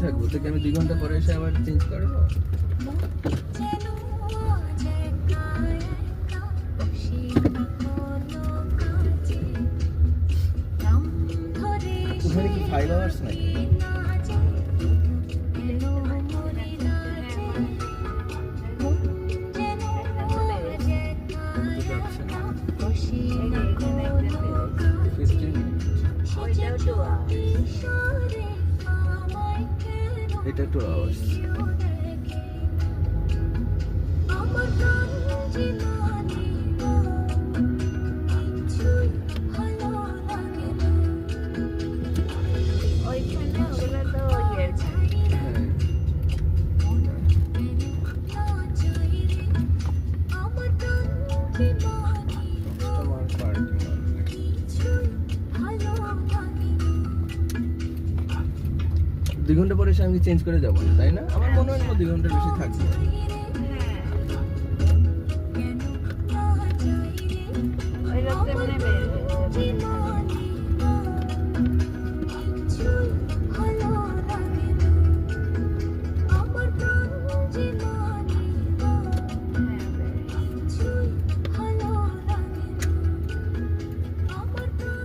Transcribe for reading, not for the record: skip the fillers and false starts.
থাকবো, তোকে আমি 2 ঘন্টা পরে এসে আবার চেঞ্জ করবো। ওখানে কি 5 আওয়ার্স নাকি? এটা 2 আওয়ার্স। দুই ঘন্টা পরে এসে আমি চেঞ্জ করে যাবো, তাই না? আমার মনে হয় না 2 ঘন্টার বেশি থাকবো।